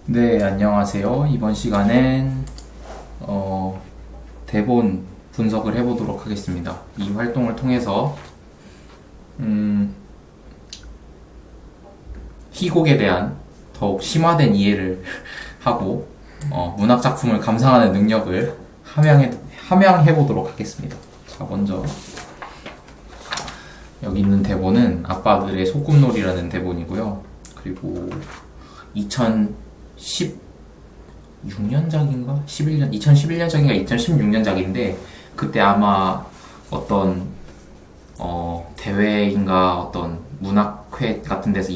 네, 안녕하세요. 이번 시간엔 대본 분석을 해보도록 하겠습니다. 이 활동을 통해서 희곡에 대한 더욱 심화된 이해를 하고 문학 작품을 감상하는 능력을 함양해보도록 하겠습니다. 자, 먼저 여기 있는 대본은 아빠들의 소꿉놀이라는 대본이고요. 그리고 2016년작인가? 2011년작인가 2016년작인데 그때 아마 어떤 대회인가 어떤 문학회 같은 데서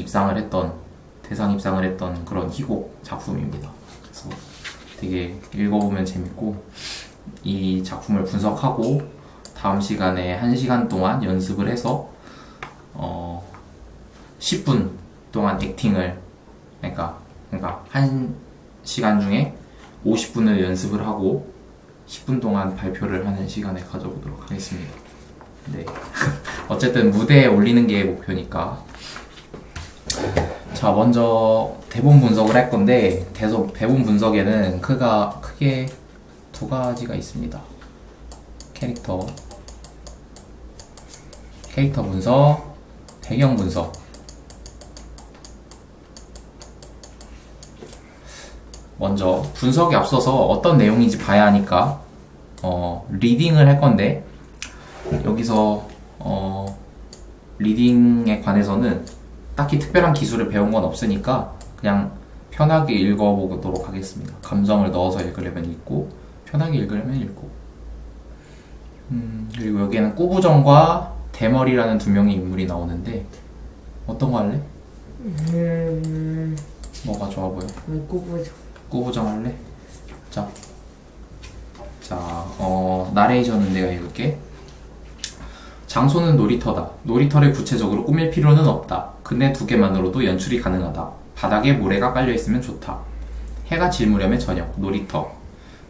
대상 입상을 했던 그런 희곡 작품입니다. 그래서 되게 읽어보면 재밌고 이 작품을 분석하고 다음 시간에 1시간 동안 연습을 해서 10분 동안 액팅을 그러니까 1시간 중에 50분을 연습을 하고 10분 동안 발표를 하는 시간을 가져보도록 하겠습니다. 네. 어쨌든 무대에 올리는 게 목표니까. 자, 먼저 대본 분석을 할 건데 대본 분석에는 크게 두 가지가 있습니다. 캐릭터 분석, 배경 분석. 먼저 분석에 앞서서 어떤 내용인지 봐야 하니까 리딩을 할 건데 여기서 리딩에 관해서는 딱히 특별한 기술을 배운 건 없으니까 그냥 편하게 읽어보도록 하겠습니다. 감정을 넣어서 읽으려면 읽고 편하게 읽으려면 읽고 그리고 여기에는 꾸부정과 대머리라는 두 명의 인물이 나오는데 어떤 거 할래? 뭐가 좋아 보여? 꾸부정 할래? 자, 나레이션은 내가 읽을게. 장소는 놀이터다. 놀이터를 구체적으로 꾸밀 필요는 없다. 그네 두 개만으로도 연출이 가능하다. 바닥에 모래가 깔려있으면 좋다. 해가 질 무렵의 저녁, 놀이터.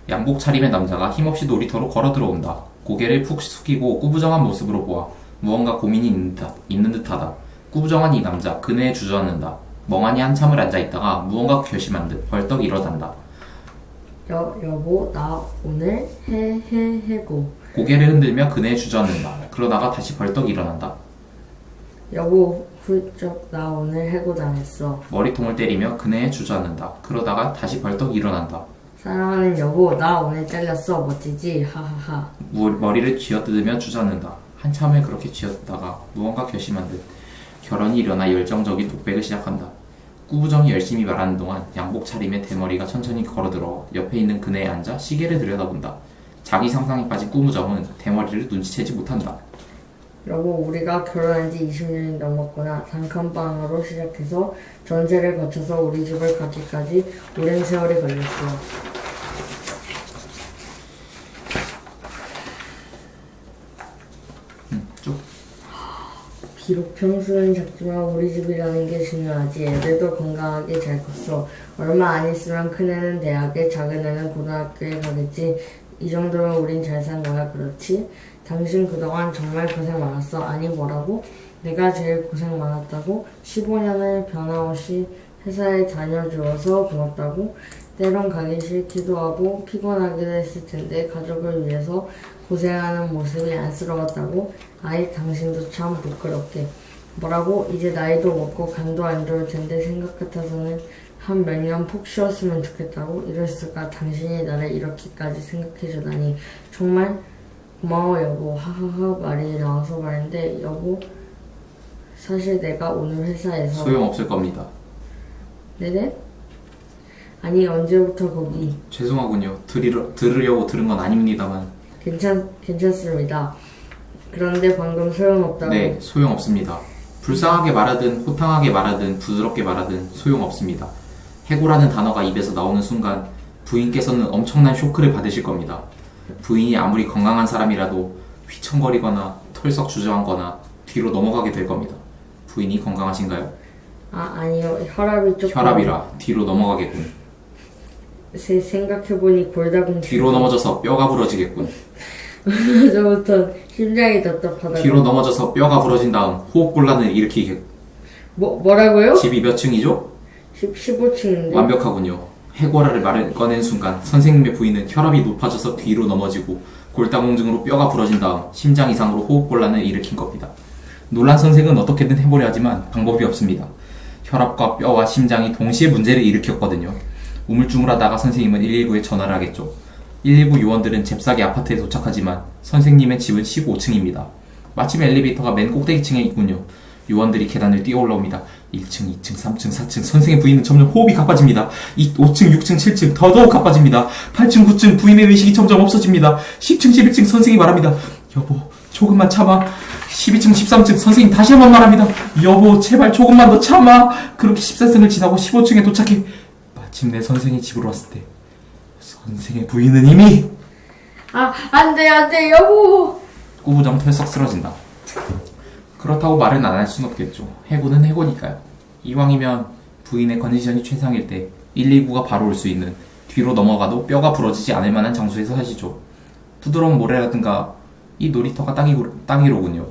양복 차림의 남자가 힘없이 놀이터로 걸어 들어온다. 고개를 푹 숙이고 꾸부정한 모습으로 보아 무언가 고민이 있는 듯하다. 꾸부정한 이 남자, 그네에 주저앉는다. 멍하니 한참을 앉아있다가 무언가 결심한 듯 벌떡 일어난다. 여보, 나 오늘 해고. 고개를 흔들며 그네에 주저앉는다. 그러다가 다시 벌떡 일어난다. 여보, 훌쩍 나 오늘 해고 당했어. 머리통을 때리며 그네에 주저앉는다. 그러다가 다시 벌떡 일어난다. 사랑하는 여보, 나 오늘 잘렸어. 멋지지? 하하하. 머리를 쥐어뜯으며 주저앉는다. 한참을 그렇게 쥐어뜯다가 무언가 결심한 듯 결혼이 일어나 열정적인 독백을 시작한다. 꾸부정이 열심히 말하는 동안 양복 차림의 대머리가 천천히 걸어들어 옆에 있는 그네에 앉아 시계를 들여다본다. 자기 상상에 빠진 꾸부정은 대머리를 눈치채지 못한다. 여보, 우리가 결혼한 지 20년이 넘었구나. 단칸방으로 시작해서 전세를 거쳐서 우리 집을 갖기까지 오랜 세월이 걸렸어. 쭉. 비록 평수는 작지만 우리 집이라는 게 중요하지. 애들도 건강하게 잘 컸어. 얼마 안 있으면 큰애는 대학에, 작은애는 고등학교에 가겠지. 이 정도면 우린 잘 산 거야, 그렇지? 당신 그동안 정말 고생 많았어. 아니, 뭐라고? 내가 제일 고생 많았다고? 15년을 변함없이 회사에 다녀주어서 고맙다고? 때론 가기 싫기도 하고 피곤하기도 했을 텐데 가족을 위해서 고생하는 모습이 안쓰러웠다고? 아이, 당신도 참 부끄럽게. 뭐라고? 이제 나이도 먹고 간도 안 좋을 텐데 생각 같아서는 한 몇 년 푹 쉬었으면 좋겠다고? 이럴 수가. 당신이 나를 이렇게까지 생각해주다니 정말 고마워 여보. 하하하. 말이 나와서 말인데 여보, 사실 내가 오늘 회사에서 소용없을 겁니다. 네네? 아니, 언제부터 거기? 죄송하군요. 들으려고 들은 건 아닙니다만. 괜찮습니다. 그런데 방금 소용없다고. 네, 소용없습니다. 불쌍하게 말하든 호탕하게 말하든 부드럽게 말하든 소용없습니다. 해고라는 단어가 입에서 나오는 순간 부인께서는 엄청난 쇼크를 받으실 겁니다. 부인이 아무리 건강한 사람이라도 휘청거리거나 털썩 주저앉거나 뒤로 넘어가게 될 겁니다. 부인이 건강하신가요? 아니요. 혈압이 조금. 혈압이라 뒤로 넘어가겠군. 생각해보니 골다공. 뒤로 넘어져서 뼈가 부러지겠군. 저부터 심장이 답답하다. 뒤로 넘어져서 뼈가 부러진 다음 호흡곤란을 일으키겠군. 뭐라고요? 집이 몇 층이죠? 15층인데. 완벽하군요. 해고라를 말을 꺼낸 순간 선생님의 부인은 혈압이 높아져서 뒤로 넘어지고 골다공증으로 뼈가 부러진 다음 심장 이상으로 호흡곤란을 일으킨 겁니다. 놀란 선생은 어떻게든 해보려 하지만 방법이 없습니다. 혈압과 뼈와 심장이 동시에 문제를 일으켰거든요. 우물쭈물하다가 선생님은 119에 전화를 하겠죠. 119 요원들은 잽싸게 아파트에 도착하지만 선생님의 집은 15층입니다. 마침 엘리베이터가 맨 꼭대기층에 있군요. 요원들이 계단을 뛰어 올라옵니다. 1층, 2층, 3층, 4층. 선생의 부인은 점점 호흡이 가빠집니다. 5층, 6층, 7층 더더욱 가빠집니다. 8층, 9층 부인의 의식이 점점 없어집니다. 10층, 11층 선생이 말합니다. 여보, 조금만 참아. 12층, 13층 선생님 다시 한번 말합니다. 여보, 제발 조금만 더 참아. 그렇게 14층을 지나고 15층에 도착해 마침내 선생이 집으로 왔을 때 선생의 부인은 이미 안돼 여보. 꾸부정 털썩 쓰러진다. 그렇다고 말은 안 할 순 없겠죠. 해고는 해고니까요. 이왕이면 부인의 컨디션이 최상일 때 119가 바로 올 수 있는 뒤로 넘어가도 뼈가 부러지지 않을 만한 장소에서 하시죠. 부드러운 모래라든가 이 놀이터가 딱이로군요.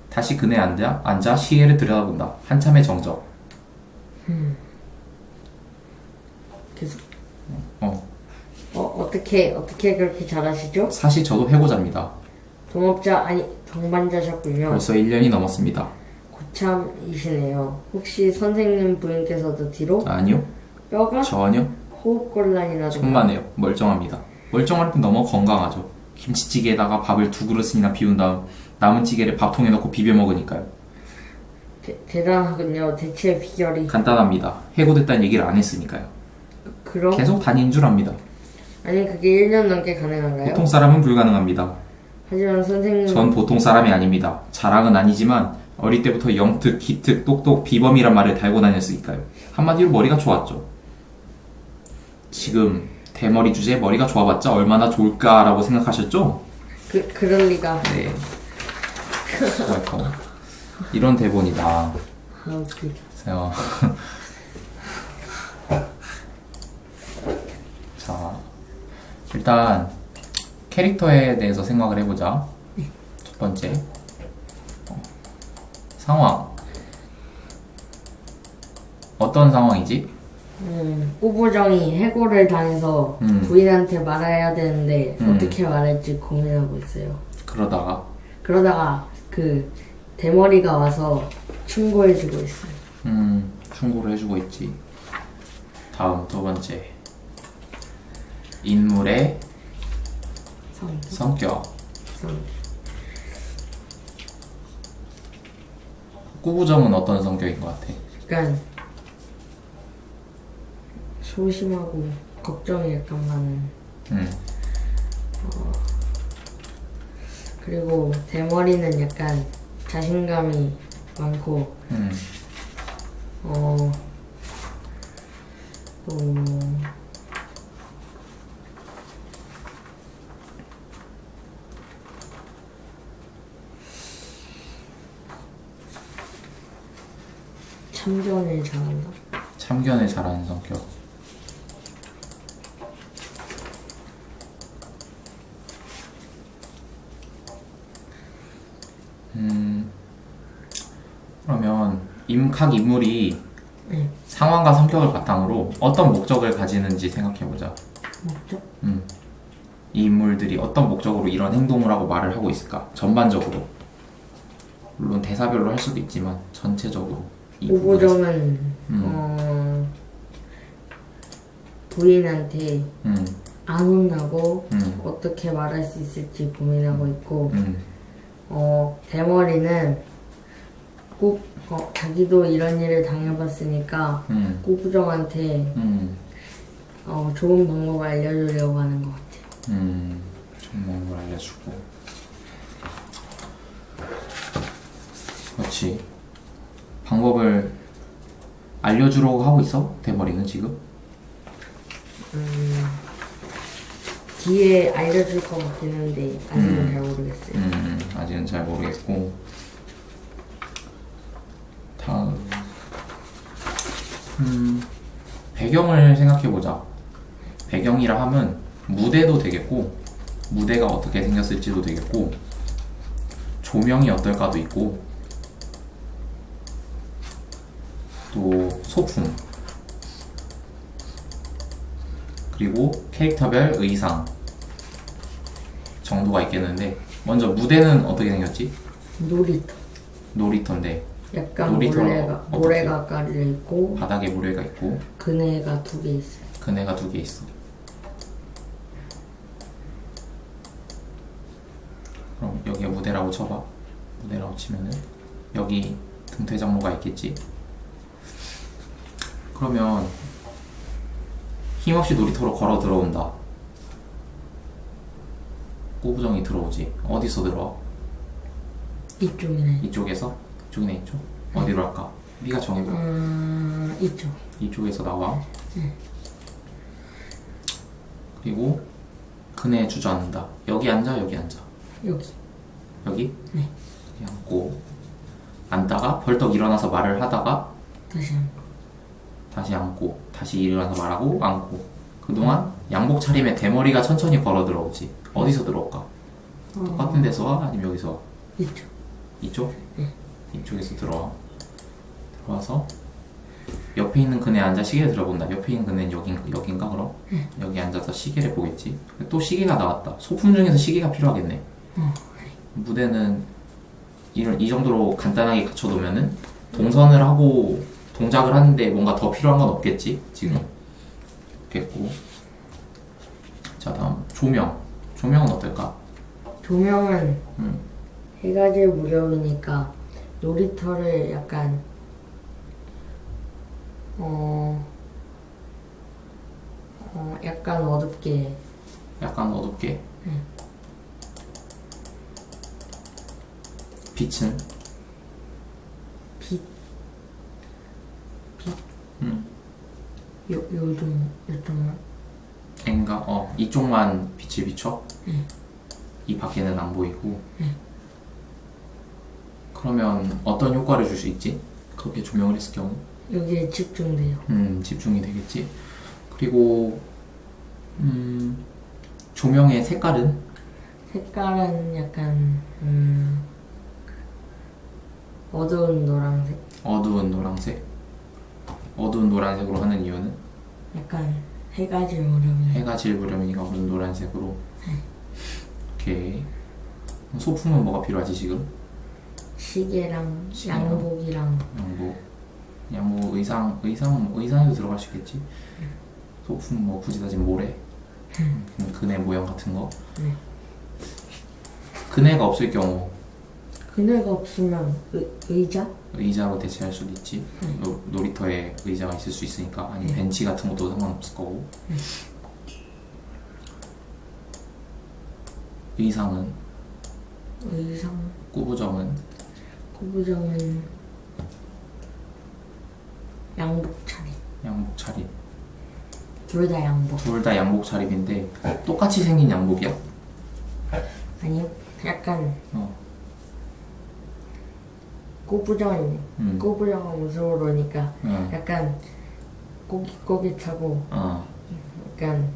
다시 그네 앉아 시계를 들여다본다. 한참의 정적. 계속. 어떻게 그렇게 잘하시죠? 사실 저도 해고자입니다. 동반자셨군요. 벌써 1년이 넘었습니다. 고참이시네요. 혹시 선생님 부인께서도 뒤로? 아니요. 뼈가? 전혀. 호흡곤란이라든가. 천만에요. 멀쩡합니다. 멀쩡할 땐 너무 건강하죠. 김치찌개에다가 밥을 2그릇이나 비운 다음 남은 찌개를 밥통에 넣고 비벼 먹으니까요. 대단하군요. 대체 비결이. 간단합니다. 해고됐다는 얘기를 안 했으니까요. 그럼? 계속 다닌 줄 압니다. 아니 그게 1년 넘게 가능한가요? 보통 사람은 불가능합니다. 하지만 선생님. 전 보통 사람이 아닙니다. 자랑은 아니지만 어릴 때부터 영특, 기특, 똑똑, 비범이란 말을 달고 다녔으니까요. 한마디로 머리가 좋았죠. 지금 대머리 주제에 머리가 좋아봤자 얼마나 좋을까라고 생각하셨죠? 그럴 리가. 네. 웰컴. 이런 대본이다. 웃기다. 자, 일단 캐릭터에 대해서 생각을 해보자. 첫 번째 상황. 어떤 상황이지? 꾸부정이 해고를 당해서 부인한테 말해야 되는데 어떻게 말할지 고민하고 있어요. 그러다가 그 대머리가 와서 충고해주고 있어요. 충고를 해주고 있지. 다음 두 번째. 인물의 성격. 꾸부정은 어떤 성격인 것 같아? 약간 소심하고 걱정이 약간 많은. 그리고 대머리는 약간 자신감이 많고. 또 참견을 잘한다. 참견을 잘하는 성격. 그러면 각 인물이 상황과 성격을 바탕으로 어떤 목적을 가지는지 생각해보자. 목적? 이 인물들이 어떤 목적으로 이런 행동을 하고 말을 하고 있을까? 전반적으로. 물론 대사별로 할 수도 있지만 전체적으로. 꾸부정은 부인한테 안 혼나고 어떻게 말할 수 있을지 고민하고 있고, 대머리는 꼭 자기도 이런 일을 당해봤으니까 꾸부정한테 좋은 방법을 알려주려고 하는 것 같아. 좋은 방법을 알려주고. 그렇지. 방법을 알려주려고 하고 있어? 대머리는 지금? 뒤에 알려줄 것 같긴 한데 아직은 잘 모르겠어요. 아직은 잘 모르겠고. 다음 배경을 생각해보자. 배경이라 하면 무대도 되겠고, 무대가 어떻게 생겼을지도 되겠고, 조명이 어떨까도 있고, 또 소품, 그리고 캐릭터별 의상 정도가 있겠는데, 먼저 무대는 어떻게 생겼지? 놀이터. 놀이터인데 약간 놀이터로 모래가 깔려 있고 바닥에 모래가 있고 그네가 2개 있어요. 그네가 2개 있어. 그럼 여기가 무대라고 쳐봐. 무대라고 치면은 여기 등퇴장로가 있겠지. 그러면 힘없이 놀이터로 걸어 들어온다. 꼬부정이 들어오지. 어디서 들어와? 이쪽이네. 이쪽에서? 이쪽이네, 이쪽. 어디로 할까? 네가 정해봐. 이쪽. 이쪽에서 나와. 그리고 그네 주저앉는다. 여기 앉아, 여기 앉아. 여기. 여기? 네. 여기 앉고 앉다가 벌떡 일어나서 말을 하다가 다시 한 번. 다시 앉고 다시 일어나서 말하고 앉고. 그동안 양복 차림에 대머리가 천천히 걸어 들어오지. 어디서 들어올까? 똑같은 데서 와? 아니면 여기서 와? 이쪽. 이쪽? 네. 이쪽에서 들어와. 들어와서 옆에 있는 그네 앉아 시계를 들어본다. 옆에 있는 그네는 여긴가 그럼? 여기 앉아서 시계를 보겠지. 또 시계가 나왔다. 소품 중에서 시계가 필요하겠네. 무대는 이 정도로 간단하게 갖춰놓으면은 동선을 하고 동작을 하는데 뭔가 더 필요한 건 없겠지 지금. 됐고. 자, 다음 조명은 어떨까? 조명은 해가 질 무렵이니까 놀이터를 약간 약간 어둡게. 약간 어둡게. 빛은? 빛. 음. 요쪽만. 엥가? 이쪽만 빛을 비춰? 이 밖에는 안 보이고. 그러면 어떤 효과를 줄 수 있지? 그렇게 조명을 했을 경우? 여기에 집중돼요. 집중이 되겠지. 그리고 조명의 색깔은? 색깔은 약간 어두운 노란색. 어두운 노란색. 어두운 노란색으로 하는 이유는? 약간 해가 질 무렵이. 해가 질 무렵이니까 어두운 노란색으로. 오케이. 소품은 뭐가 필요하지 지금? 시계랑 시계랑 양복이랑. 양복 의상에도 들어갈 수 있겠지. 소품 뭐 굳이 따지면 모래. 그네 모양 같은 거. 네. 그네가 없을 경우 그네가 없으면 의자로 대체할 수도 있지. 놀이터에 의자가 있을 수 있으니까. 아니면 벤치 같은 것도 상관없을 거고. 의상 꾸부정은 양복 차림. 양복 차림. 둘 다 양복. 둘 다 양복 차림인데 똑같이 생긴 양복이야? 아니요. 약간 꼬부정은 무서워 그러니까 약간 꼬깃꼬깃하고 약간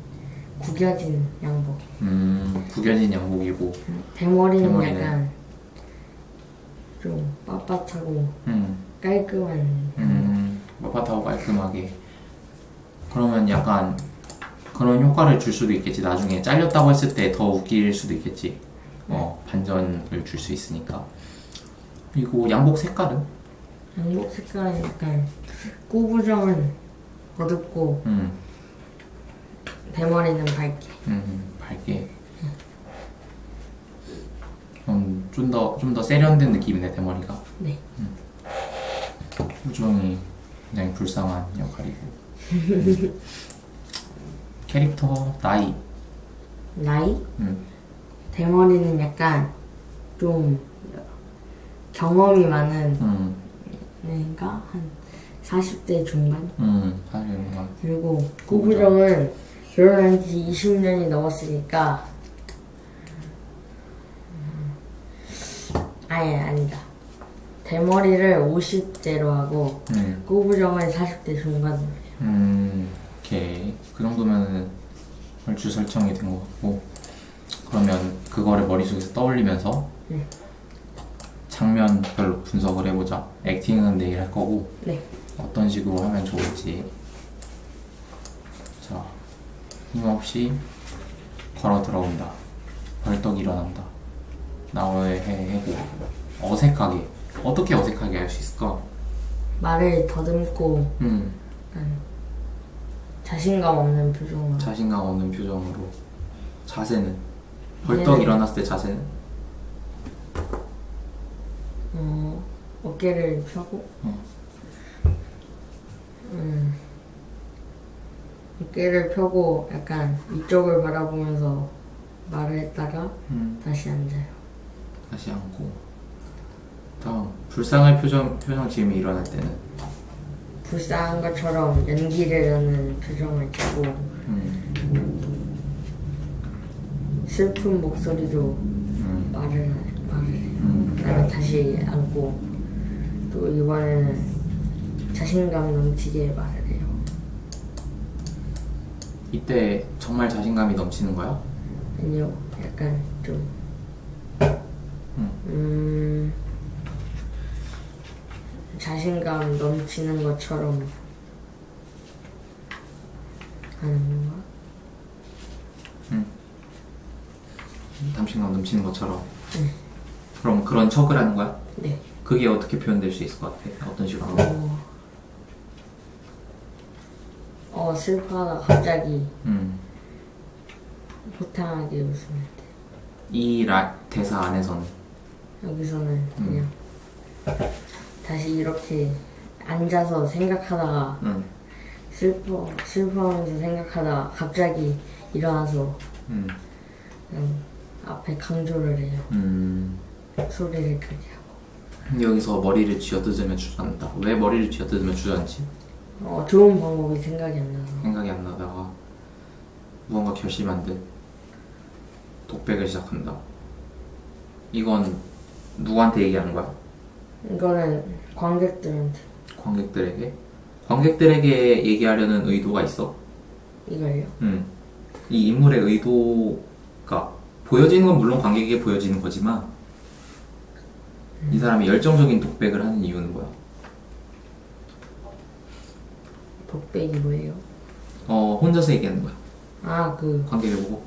구겨진 양복. 구겨진 양복이고. 대머리는 약간 좀 빳빳하고 깔끔한. 빳빳하고 깔끔하게. 그러면 약간 그런 효과를 줄 수도 있겠지. 나중에 잘렸다고 했을 때 더 웃길 수도 있겠지. 반전을 줄 수 있으니까. 그리고 양복 색깔은? 양복 색깔은 약간 꼬부정은 어둡고 대머리는 밝게. 밝게. 좀 더 세련된 느낌이네 대머리가. 네. 우정이 굉장히 불쌍한 역할이고. 캐릭터 나이. 대머리는 약간 좀 경험이 많은 그러니까 한 40대 중반. 사실 뭔가. 그리고 꼬부정은 결혼한 지 20년이 넘었으니까 아니다. 대머리를 50대로 하고 꼬부정은 40대 중반으로 해요. 오케이. 그 정도면은 얼추 설정이 된 것 같고. 그러면 그거를 머릿속에서 떠올리면서 장면별로 분석을 해보자. 액팅은 내일 할 거고. 네. 어떤 식으로 하면 좋을지. 자, 힘없이 걸어 들어온다. 벌떡 일어난다. 나의 해고 어색하게. 어떻게 어색하게 할 수 있을까? 말을 더듬고 음, 약간 자신감 없는 표정으로. 자신감 없는 표정으로. 자세는 벌떡 얘는- 일어났을 때 자세는 어깨를 펴고 어깨를 펴고 약간 이쪽을 바라보면서 말을 했다가 다시 앉아요. 다시 앉고. 다음 불쌍할 표정 지음이 일어날 때는 불쌍한 것처럼 연기를 하는 표정을 짓고 슬픈 목소리로 말을 해요. 그다음에 다시 앉고 또 이번에는 자신감 넘치게 말을 해요. 이때 정말 자신감이 넘치는 거야? 아니요, 약간 좀 자신감 넘치는 것처럼 하는 건가? 자신감 넘치는 것처럼. 그럼 그런 척을 하는 거야? 네. 그게 어떻게 표현될 수 있을 것 같아? 어떤 식으로 하는 거야? 슬퍼하다 갑자기 음. 호탕하게 웃으면 돼. 이 대사 안에서는 여기서는 그냥 다시 이렇게 앉아서 생각하다가 슬퍼하면서 생각하다가 갑자기 일어나서 그냥 앞에 강조를 해요. 소리를 크게 하고. 여기서 머리를 쥐어뜯으면 주저앉다. 왜 머리를 쥐어뜯으면 주저앉지? 좋은 방법이 생각이 안 나서. 생각이 안 나다가 무언가 결심한 듯 독백을 시작한다. 이건 누구한테 얘기하는 거야? 이거는 관객들한테. 관객들에게? 관객들에게 얘기하려는 의도가 있어? 이걸요? 이 인물의 의도가 보여지는 건 물론 관객에게 보여지는 거지만 이 사람이 열정적인 독백을 하는 이유는 뭐야? 독백이 뭐예요? 혼자서 얘기하는 거야. 관객을 보고.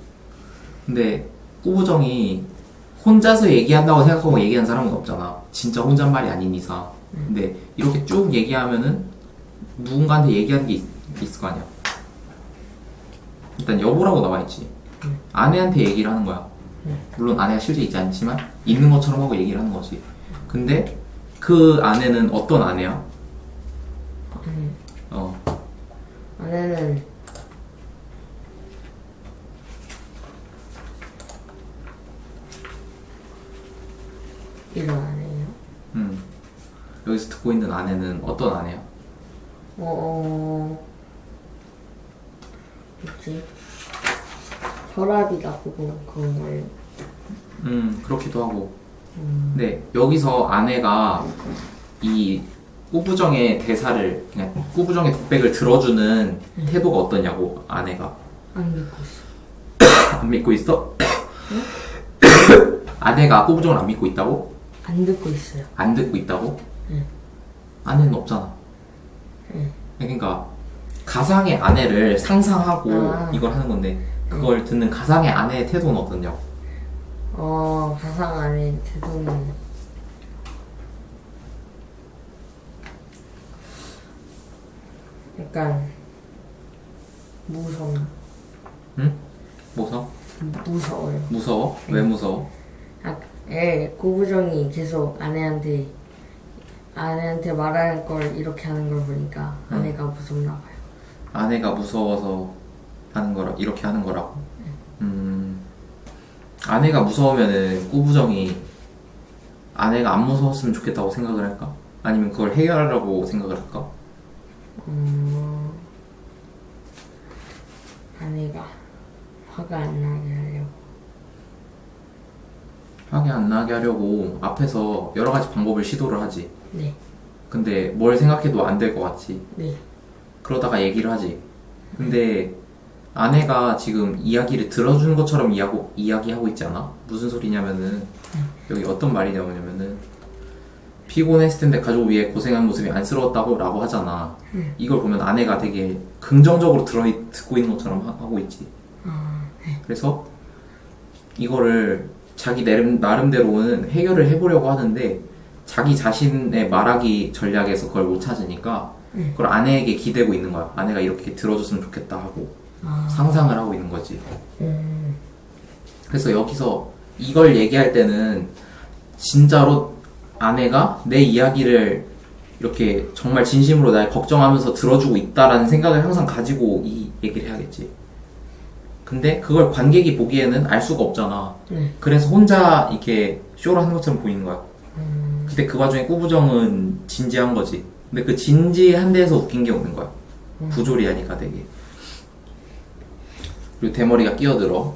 근데 꾸부정이 혼자서 얘기한다고 생각하고 얘기한 사람은 없잖아. 진짜 혼잣말이 아닌 이상. 근데 이렇게 쭉 얘기하면은 누군가한테 얘기하는 게 있을 거 아니야. 일단 여보라고 나와있지. 아내한테 얘기를 하는 거야. 물론 아내가 실제 있지 않지만 있는 것처럼 하고 얘기를 하는 거지. 근데 그 아내는 어떤 아내야? 아내는 이런 아내예요. 여기서 듣고 있는 아내는 어떤 아내야? 뭐지? 혈압이 나쁘고 그런 거예요. 그렇기도 하고. 근데 여기서 아내가 이 꾸부정의 대사를, 그냥 꾸부정의 독백을 들어주는 태도가 어떠냐고, 아내가. 안 믿고 있어. 안 믿고 있어? 아내가 꾸부정을 안 믿고 있다고? 안 듣고 있어요. 안 듣고 있다고? 네. 아내는 없잖아. 네. 그러니까 가상의 아내를 상상하고 이걸 하는 건데 그걸 듣는 가상의 아내의 태도는 어떠냐고. 가상 아내 태도는 약간 무서워. 응? 무서워? 무서워요. 무서워? 왜 무서워? 고부정이 계속 아내한테 말할 걸 이렇게 하는 걸 보니까 아내가 무섭나 봐요. 아내가 무서워서 하는 거라, 이렇게 하는 거라고? 아내가 무서우면은 꾸부정이 아내가 안 무서웠으면 좋겠다고 생각을 할까? 아니면 그걸 해결하려고 생각을 할까? 아내가 화가 안 나게 하려고. 화가 안 나게 하려고 앞에서 여러 가지 방법을 시도를 하지. 네. 근데 뭘 생각해도 안 될 것 같지. 네. 그러다가 얘기를 하지. 근데 아내가 지금 이야기를 들어주는 것처럼 이야기하고 있지 않아? 무슨 소리냐면은 여기 어떤 말이 나오냐면은 피곤했을 텐데 가족 위해 고생한 모습이 안쓰러웠다고 라고 하잖아. 이걸 보면 아내가 되게 긍정적으로 듣고 있는 것처럼 하고 있지. 그래서 이거를 자기 나름대로는 해결을 해보려고 하는데 자기 자신의 말하기 전략에서 그걸 못 찾으니까 그걸 아내에게 기대고 있는 거야. 아내가 이렇게 들어줬으면 좋겠다 하고 상상을 하고 있는 거지. 그래서 여기서 이걸 얘기할 때는 진짜로 아내가 내 이야기를 이렇게 정말 진심으로 날 걱정하면서 들어주고 있다라는 생각을 항상 가지고 이 얘기를 해야겠지. 근데 그걸 관객이 보기에는 알 수가 없잖아. 그래서 혼자 이렇게 쇼를 하는 것처럼 보이는 거야. 근데 그 와중에 꾸부정은 진지한 거지. 근데 그 진지한 데에서 웃긴 게 오는 거야. 부조리하니까 되게. 그리고 대머리가 끼어들어.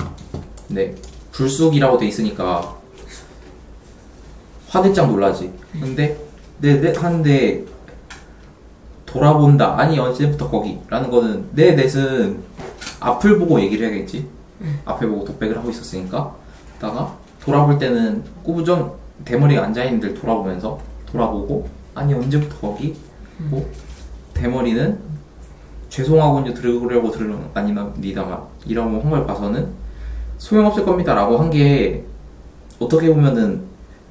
근데 불쑥이라고 돼 있으니까 화들짝 놀라지. 근데 하는데 돌아본다. 아니 언제부터 거기? 라는 거는 내 넷은 앞을 보고 얘기를 해야겠지. 앞에 보고 독백을 하고 있었으니까. 그러다가 돌아볼 때는 꾸부정 대머리가 앉아있는 데를 돌아보고 아니 언제부터 거기? 뭐 대머리는 죄송하군요 들으려고 들으는 아닙니다만 이라고 한 걸 봐서는 소용없을 겁니다 라고 한 게 어떻게 보면은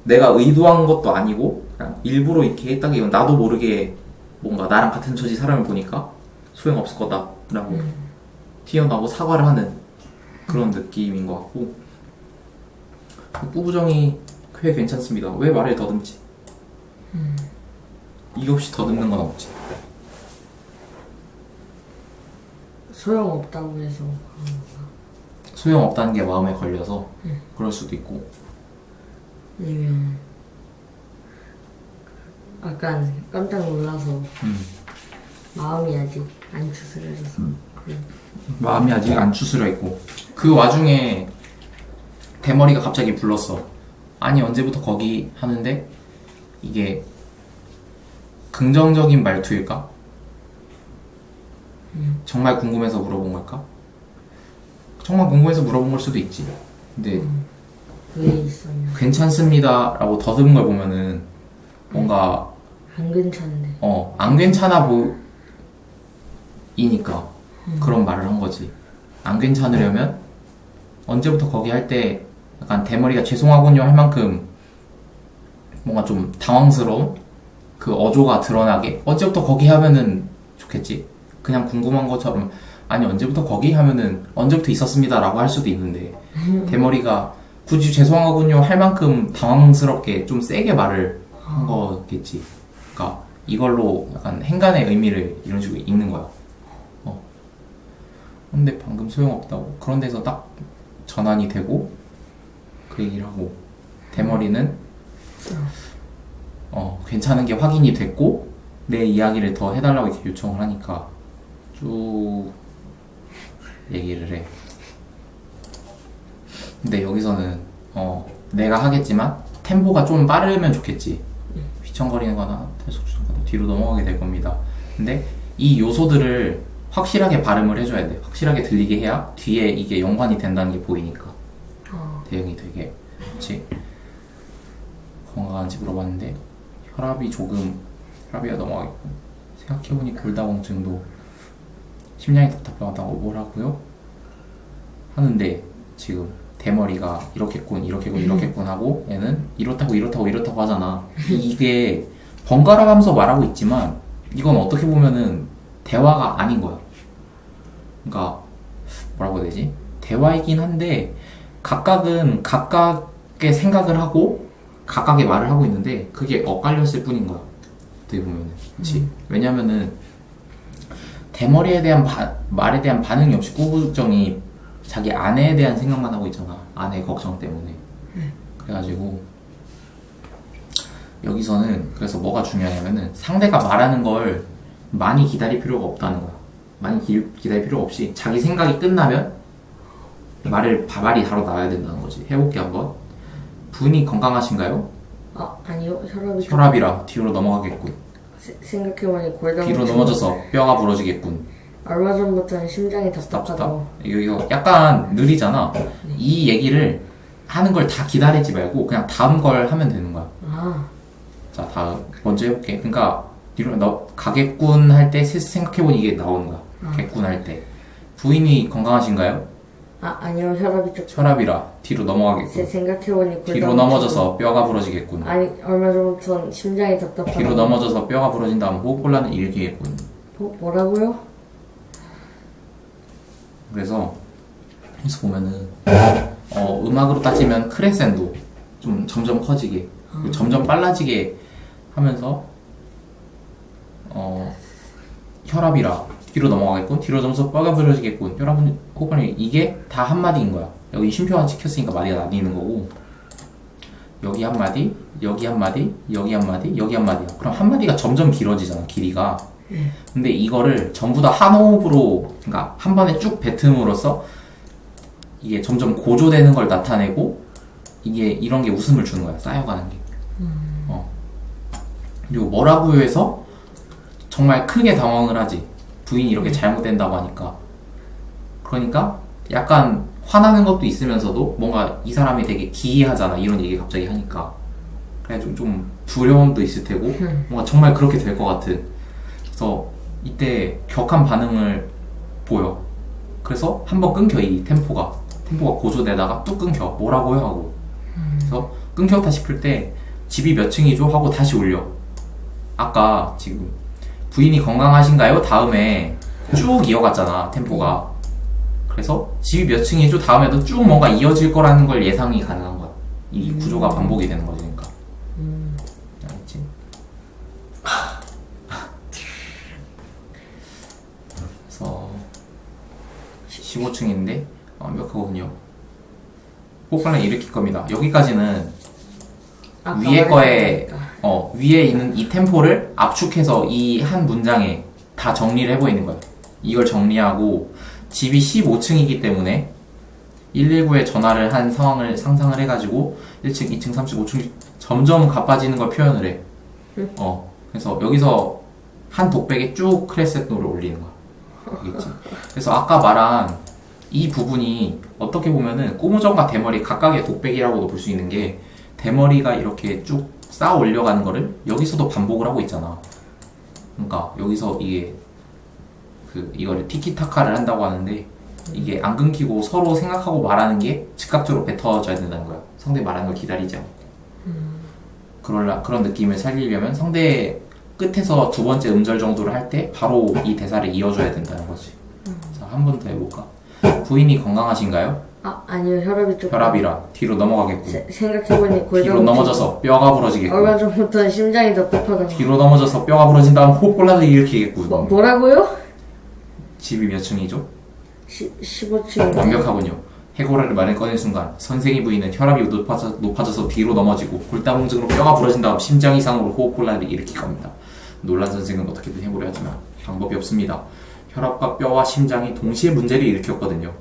내가 의도한 것도 아니고 그냥 일부러 이렇게 했다기보다 나도 모르게 뭔가 나랑 같은 처지 사람을 보니까 소용없을 거다 라고 튀어나오고 사과를 하는 그런 느낌인 것 같고 꾸부정이 꽤 괜찮습니다. 왜 말을 더듬지? 이게 없이 더듬는 건 없지. 소용없다고 해서 소용없다는 게 마음에 걸려서 그럴 수도 있고 아니면 약간 깜짝 놀라서 마음이 아직 안 추스려져서 마음이 아직 안 추스려 있고 그 와중에 대머리가 갑자기 불렀어. 아니 언제부터 거기 하는데 이게 긍정적인 말투일까? 정말 궁금해서 물어본 걸까? 정말 궁금해서 물어본 걸 수도 있지. 근데 왜 있었냐? 괜찮습니다 라고 더듬은 걸 보면은 뭔가 안 괜찮은데. 안 괜찮아 보이니까 그런 말을 한 거지. 안 괜찮으려면 언제부터 거기 할 때 약간 대머리가 죄송하군요 할 만큼 뭔가 좀 당황스러운 그 어조가 드러나게 언제부터 거기 하면은 좋겠지. 그냥 궁금한 것처럼 아니 언제부터 거기 하면은 언제부터 있었습니다 라고 할 수도 있는데 대머리가 굳이 죄송하군요 할 만큼 당황스럽게 좀 세게 말을 한 거겠지. 그러니까 이걸로 약간 행간의 의미를 이런 식으로 읽는 거야. 근데 방금 소용없다고 그런 데서 딱 전환이 되고 그 얘기를 하고 대머리는 괜찮은 게 확인이 됐고 내 이야기를 더 해달라고 이렇게 요청을 하니까 쭉 얘기를 해. 근데 여기서는 내가 하겠지만 템포가 좀 빠르면 좋겠지. 휘청거리는 거나 뒤로 넘어가게 될 겁니다. 근데 이 요소들을 확실하게 발음을 해줘야 돼. 확실하게 들리게 해야 뒤에 이게 연관이 된다는 게 보이니까 대응이 되게. 그렇지. 건강한지 물어봤는데 혈압이가 넘어가겠고 생각해보니 골다공증도 심장이 답답하다고 뭐라고요? 하는데 지금 대머리가 이렇겠군 하고 얘는 이렇다고 하잖아. 이게 번갈아 가면서 말하고 있지만 이건 어떻게 보면은 대화가 아닌 거야. 그러니까 뭐라고 해야 되지? 대화이긴 한데 각각은 각각의 생각을 하고 각각의 말을 하고 있는데 그게 엇갈렸을 뿐인 거야. 어떻게 보면은. 그치? 왜냐면은 대머리에 대한 말에 대한 반응이 없이 꾸부정이 자기 아내에 대한 생각만 하고 있잖아. 아내의 걱정 때문에. 그래가지고 여기서는 그래서 뭐가 중요하냐면은 상대가 말하는 걸 많이 기다릴 필요가 없다는 거야. 많이 기다릴 필요 없이 자기 생각이 끝나면 말이 바로 나와야 된다는 거지. 해볼게 한번. 부인이 건강하신가요? 아니요. 혈압이라 뒤로 넘어가겠군. 생각해보니 골다공증 뒤로 넘어져서 뼈가 부러지겠군. 얼마 전부터는 심장이 답답하다고. 이거 약간 느리잖아. 이 얘기를 하는 걸 다 기다리지 말고 그냥 다음 걸 하면 되는 거야. 자, 다음 먼저 해볼게. 그러니까 뒤로 가겠군 할 때 생각해보니 이게 나오는 거야. 겠군 할 때. 부인이 건강하신가요? 아니요, 혈압이 좀. 혈압이라 뒤로 넘어가겠군. 생각해보니 뒤로 넘어져서 뼈가 부러지겠군. 아니, 얼마 전부터 심장이 답답하다. 뒤로 넘어져서 뼈가 부러진 다음 호흡곤란을 일으키겠군. 뭐라고요? 그래서 여기서 보면은 음악으로 따지면 크레센도 좀 점점 커지게 그리고 점점 빨라지게 하면서 혈압이라 뒤로 넘어가겠군. 뒤로 넘어서 뼈가 부러지겠군. 혈압은 호흡곤란이 이게 다 한마디인 거야. 여기 쉼표가 찍혔으니까 마디가 나뉘는 거고 여기 한마디, 여기 한마디, 여기 한마디, 여기 한마디야. 그럼 한마디가 점점 길어지잖아, 길이가. 근데 이거를 전부 다 한 호흡으로, 그러니까 한 번에 쭉 뱉음으로써 이게 점점 고조되는 걸 나타내고 이게 이런 게 웃음을 주는 거야, 쌓여가는 게. 그리고 뭐라고요 해서 정말 크게 당황을 하지. 부인이 이렇게 잘못된다고 하니까. 그러니까 약간 화나는 것도 있으면서도 뭔가 이 사람이 되게 기이하잖아, 이런 얘기 갑자기 하니까. 그래가지고 좀 두려움도 있을 테고 뭔가 정말 그렇게 될 것 같은. 그래서 이때 격한 반응을 보여. 그래서 한번 끊겨, 이 템포가 고조되다가 뚝 끊겨. 뭐라고요? 하고. 그래서 끊겼다 싶을 때 집이 몇 층이죠? 하고 다시 올려. 아까 지금 부인이 건강하신가요? 다음에 쭉 이어갔잖아, 템포가. 그래서 집이 몇 층이죠? 다음에도 쭉 뭔가 이어질 거라는 걸 예상이 가능한 거야. 이 구조가 반복이 되는 거지, 그러니까. 알겠지? 그래서 15층인데 완벽하거든요. 호흡곤란을 일으킬 겁니다. 여기까지는 위에 거에 위에 있는 이 템포를 압축해서 이 한 문장에 다 정리를 해보이는 거야. 이걸 정리하고 집이 15층이기 때문에 119에 전화를 한 상황을 상상을 해가지고 1층, 2층, 3층, 5층 점점 가빠지는 걸 표현을 해. 그래서 여기서 한 독백에 쭉 크레센도를 올리는 거야. 알겠지? 그래서 아까 말한 이 부분이 어떻게 보면은 꼬무정과 대머리 각각의 독백이라고도 볼 수 있는 게 대머리가 이렇게 쭉 쌓아 올려가는 거를 여기서도 반복을 하고 있잖아. 그러니까 여기서 이게 이거를 티키타카를 한다고 하는데 이게 안 끊기고 서로 생각하고 말하는 게 즉각적으로 뱉어져야 된다는 거야. 상대 말하는 걸 기다리지 않고. 그런 느낌을 살리려면 상대 끝에서 두 번째 음절 정도를 할 때 바로 이 대사를 이어줘야 된다는 거지. 자, 한 번 더 해볼까? 부인이 건강하신가요? 아니요, 혈압이 좀. 혈압이라 뒤로 넘어가겠군. 생각해보니 뒤로 넘어져서 뼈가 부러지겠군. 얼마 전부터 심장이 답답하다. 뒤로 넘어져서 뼈가 부러진 다음 호흡곤란을 일으키겠군. 뭐라고요? 집이 몇 층이죠? 15층. 완벽하군요. 해고라를 말을 꺼낸 순간 선생이 부인은 혈압이 높아져서 뒤로 넘어지고 골다공증으로 뼈가 부러진 다음 심장 이상으로 호흡곤란을 일으킬 겁니다. 놀란 선생은 어떻게든 해보려 하지만 방법이 없습니다. 혈압과 뼈와 심장이 동시에 문제를 일으켰거든요.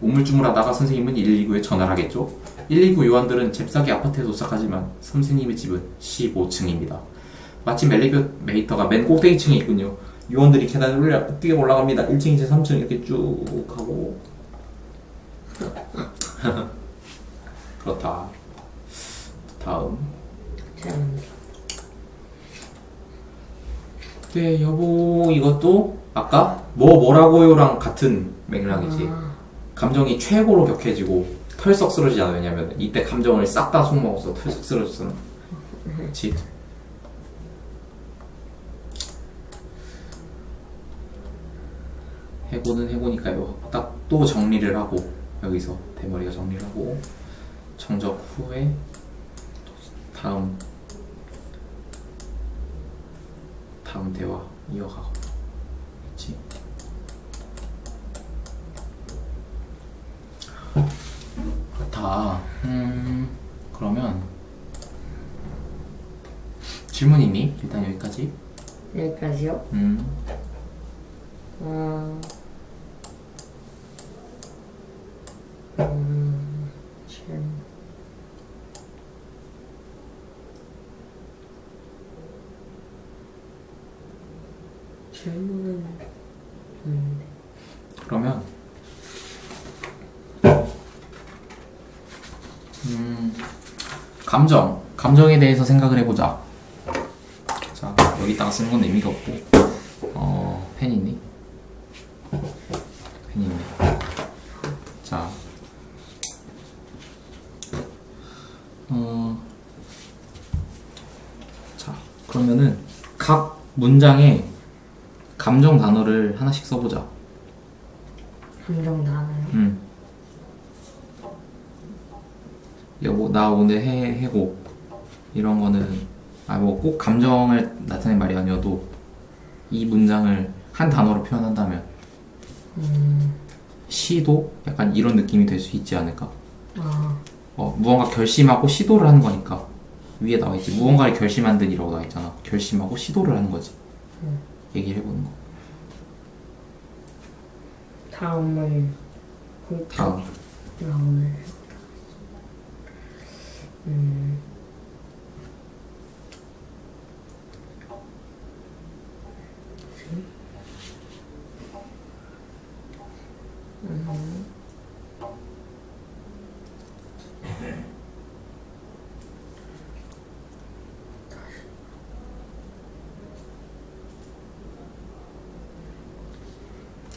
우물쭈물하다가 선생님은 119에 전화를 하겠죠. 119 요원들은 잽싸게 아파트에 도착하지만 선생님의 집은 15층입니다. 마침 엘리베이터가 맨 꼭대기층에 있군요. 요원들이 계단을 뛰어 올라갑니다. 1층, 2층, 3층 이렇게 쭉 하고 그렇다. 다음. 네, 여보, 이것도 아까 뭐라고요랑 같은 맥락이지. 감정이 최고로 격해지고 털썩 쓰러지잖아. 왜냐면 이때 감정을 싹 다 속먹어서 털썩 쓰러졌잖아. 그렇지? 해고는 해고니까요. 딱 또 정리를 하고 여기서 대머리가 정리를 하고 정적 후에 다음 대화 이어가고. 그렇지? 그렇다. 그러면 질문 있니? 일단 여기까지. 여기까지요? 질문은 없는데. 그러면 감정에 대해서 생각을 해보자. 자, 여기다가 쓰는 건 의미가 없고 펜 있니? 펜 있네. 자, 문장에 감정 단어를 하나씩 써보자. 감정 단어요. 뭐, 나 오늘 해고 이런 거는 뭐 꼭 감정을 나타낸 말이 아니어도 이 문장을 한 단어로 표현한다면 시도 약간 이런 느낌이 될 수 있지 않을까? 아, 무언가 결심하고 시도를 하는 거니까 위에 나와 있지. 무언가를 결심한 듯이라고 나와 있잖아. 결심하고 시도를 하는 거지. 얘기를 해보는 거. 다음은 다음. 나오는.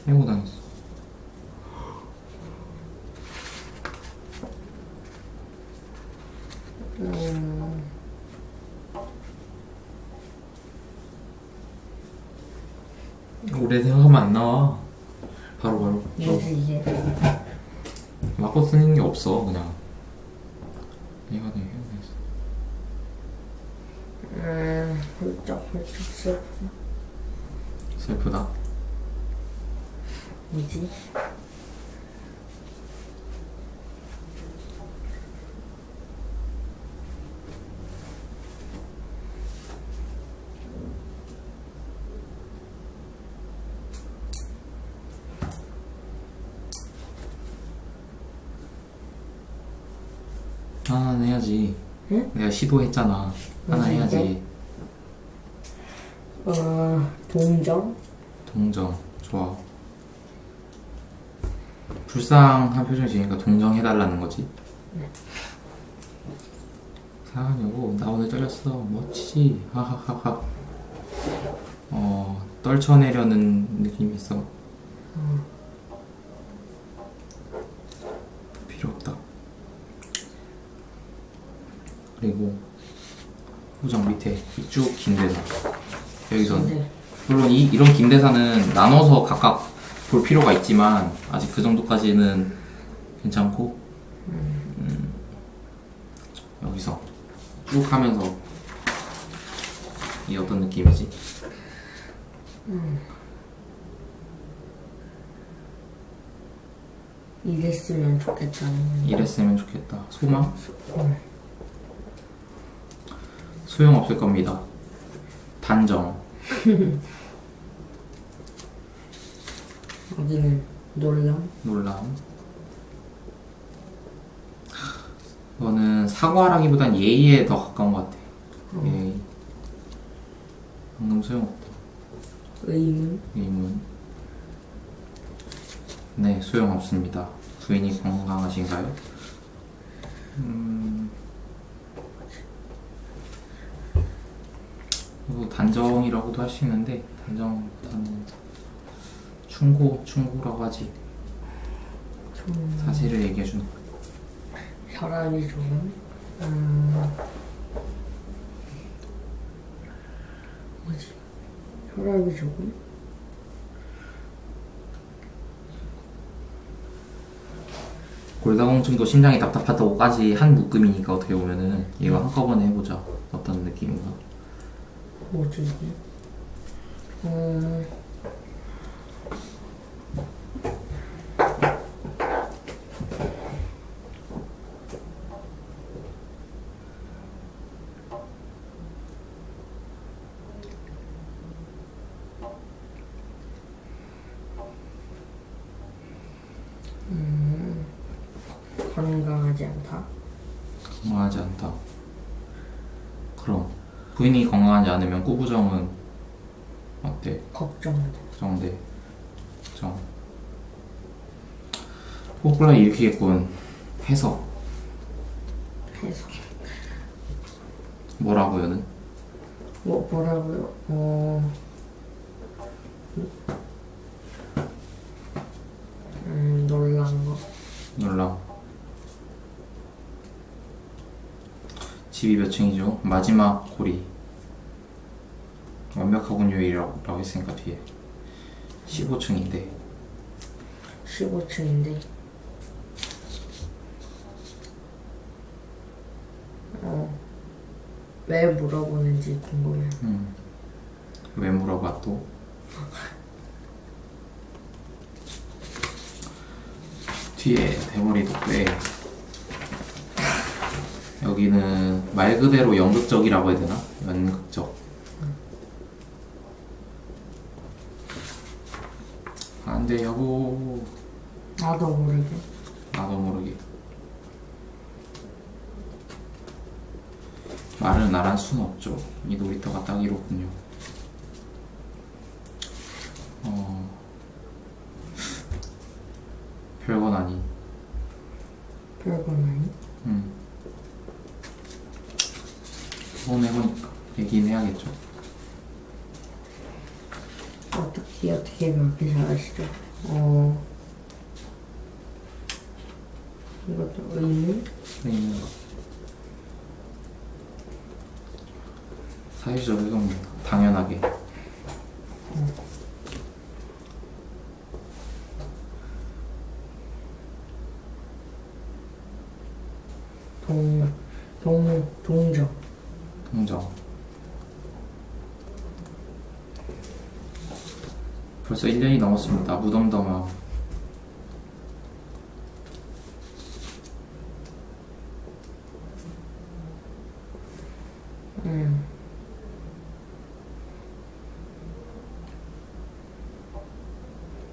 해고 다녔어. 오래 생각하면 안 나와. 바로. 뭐지 이게? 막고 쓰는 게 없어, 그냥. 얘가 되게 해고 훌쩍 슬프다. 슬프다. 뭐지? 하나는 해야지. 응? 내가 시도했잖아. 하나 뭐지, 해야지. 동정? 동정. 좋아. 불쌍한 표정이 지으니까 동정해달라는 거지. 사랑하냐고? 나 오늘 잘렸어. 멋지지? 하하하하. 떨쳐내려는 느낌이 있어. 필요 없다. 그리고 후정 밑에 이 쭉 긴 대사. 여기서는 근데 물론 이런 긴 대사는 나눠서 각각 볼 필요가 있지만 아직 그 정도까지는 괜찮고 여기서 쭉 하면서 이 어떤 느낌이지? 이랬으면 좋겠다는. 이랬으면 좋겠다. 소망? 소용없을 겁니다. 단정. 여기는 놀람. 놀람. 이거는 사과라기보단 예의에 더 가까운 것 같아. 예의. 방금 소용없다. 의문. 의문. 네, 소용없습니다. 부인이 건강하신가요? 이거 단정이라고도 할 수 있는데 단정보다는 충고라고 하지. 사실을 얘기해주는 거. 혈압이 조금. 뭐지? 혈압이 조금? 골다공증도 심장이 답답하다고까지 한 묶음이니까 어떻게 보면은 이거 한꺼번에 해보자. 어떤 느낌인가? 뭐지 이게? 건강하지 않다. 건강하지 않다. 그럼 부인이 건강하지 않으면 꾸부정은 어때? 걱정하다. 걱정돼. 걱정. 호흡곤란을 일으키겠군. 해석. 해석. 뭐라고요는? 뭐라고요? 놀란 거. 놀라. 집이 몇 층이죠? 마지막 고리. 완벽하군요라고 했으니까 뒤에 15층인데 15층인데 왜 물어보는지 궁금해요. 왜 물어봐 또? 뒤에 대머리도 꽤 여기는 말 그대로 연극적이라고 해야 되나? 연극적. 안돼 여보. 나도 모르게. 나도 모르게. 말을 나란 수는 없죠. 이 놀이터가 딱 이렇군요. 별건 아니. 별건 아니? 돈 해보니까 얘기는 해야겠죠. 어떻게 그렇게 잘하시죠? 이것도 의미? 있는 거. 사실적으로 이건 당연하게. 동정. 동정. 벌써 1년이 넘었습니다. 무덤덤함.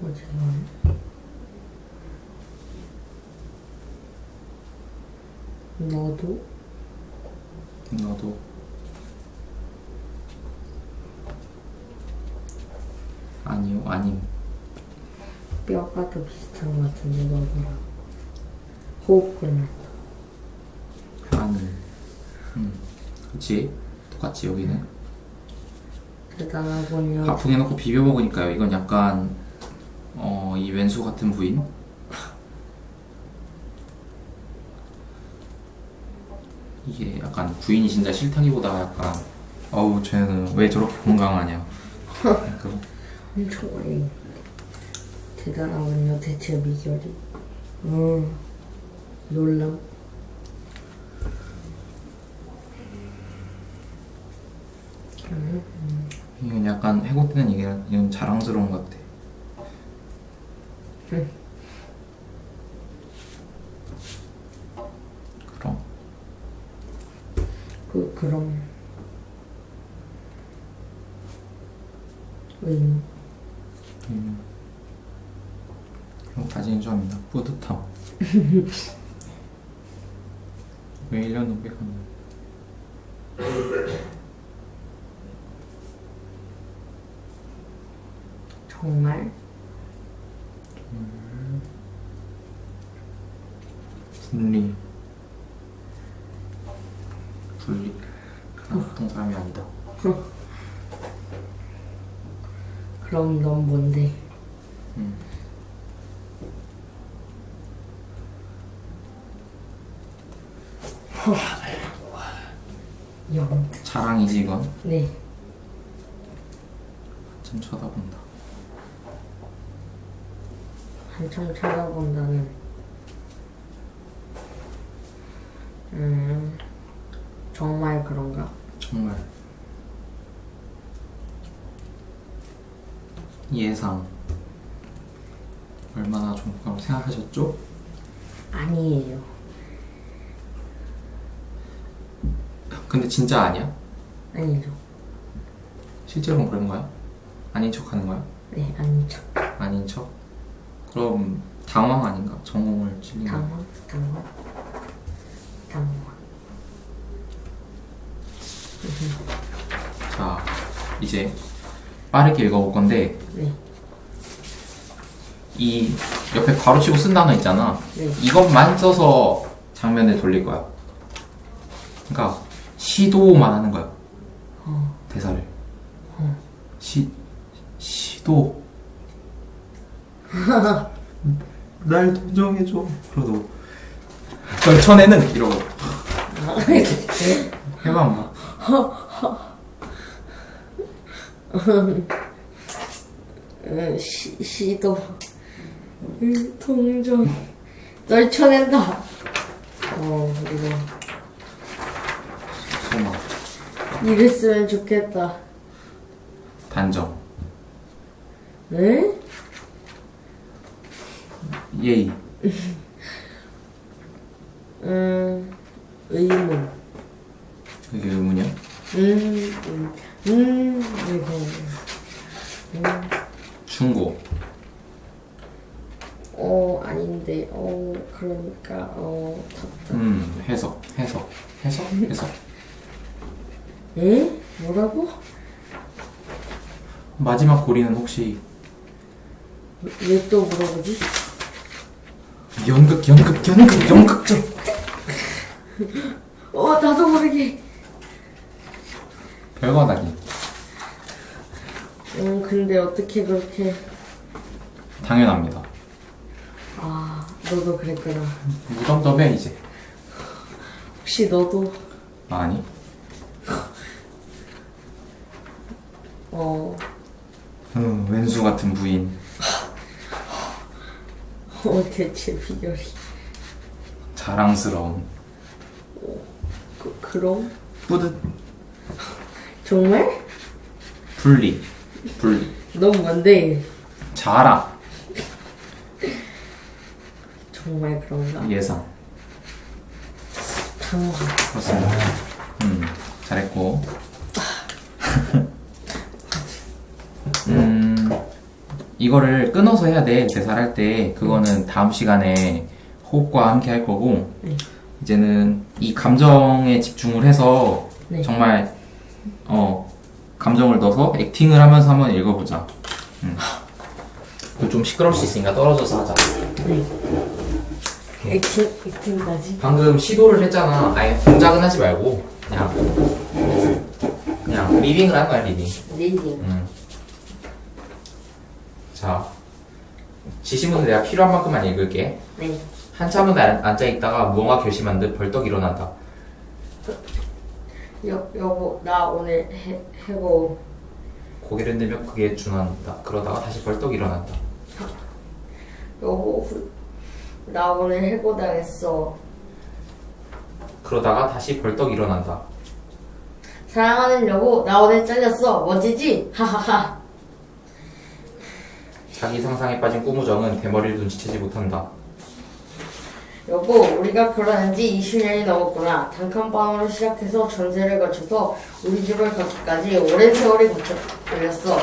뭐지 이건? 너도 아니요 아님. 뼈가 더 비슷한 것 같은데 너도랑 호흡 끝났다. 아님. 그치? 똑같지 여기는. 대단하군요. 밥풍 해놓고 비벼 먹으니까요. 이건 약간 이 왼수 같은 부인. 이게 약간 부인이 진짜 싫다기보다 약간 어우 쟤는 왜 저렇게 건강하냐. 약간 엄청 많이 대단하군요. 대체 비결이. 놀람. 이건 약간 회고되는 이건 자랑스러운 것 같아. 그럼 의미. 그럼 다지는 점입니다. 뿌듯함. 왜 1년 600원? 정말 분리. 보통 사람이 아니다. 그럼 넌 뭔데? 영. 자랑이지 이건. 네. 참 쳐다본다. 한참 찾아본다는. 정말 그런가? 정말. 예상. 얼마나 좋은 거라고 생각하셨죠? 아니에요. 근데 진짜 아니야? 아니죠. 실제로는 그런 거야? 아닌 척 하는 거야? 네, 아니죠. 아닌 척? 그럼 당황 아닌가? 전공을 찔리는. 당황. 자, 이제 빠르게 읽어볼 건데 네. 이 옆에 가로치고 쓴 단어 있잖아. 네. 이것만 써서 장면을 돌릴 거야. 그러니까 시도만 하는 거야. 대사를. 시도. 날 동정해줘. 그러도 전에는 이러고 해봐 엄마. 시도 동전 떨쳐낸다. 이거 소망. 이랬으면 좋겠다. 단정. 에? 예의. 의문. 그게 의문이야? 충고. 아닌데, 그러니까, 해석. 에? 뭐라고? 마지막 고리는 혹시 왜 또 물어보지? 연극적. 나도 모르게. 별거다니. 근데 어떻게 그렇게. 당연합니다. 너도 그랬구나. 무덤덤해 이제. 혹시 너도, 아니. 왼수 같은 부인. 대체 비결이. 자랑스러운. 그럼? 뿌듯. 정말? 분리. 넌 뭔데? 자랑. 정말 그런가? 예상. 당황. 그렇습니다. 잘했고. 이거를 끊어서 해야 돼. 대사를 할 때. 그거는 다음 시간에 호흡과 함께 할 거고. 이제는 이 감정에 집중을 해서 네. 정말 감정을 넣어서 액팅을 하면서 한번 읽어보자. 좀 시끄러울 수 있으니까 떨어져서 하자. 네. 액팅까지? 방금 시도를 했잖아. 아예 동작은 하지 말고 그냥 리딩을 하는 거야. 리딩. 자, 지시문을 내가 필요한 만큼만 읽을게. 네. 한참은 앉아있다가 무언가 결심한 듯 벌떡 일어난다. 여보, 나 오늘 해고. 고개를 흔들며 크게 준한다. 그러다가 다시 벌떡 일어난다. 여보, 나 오늘 해고 당했어. 그러다가 다시 벌떡 일어난다. 사랑하는 여보, 나 오늘 잘렸어. 멋지지? 하하하. 자기 상상에 빠진 꾸무정은 대머리를 눈치채지 못한다. 여보, 우리가 결혼한 지 20년이 넘었구나. 단칸방으로 시작해서 전세를 거쳐서 우리 집을 갖기까지 오랜 세월이 걸렸어.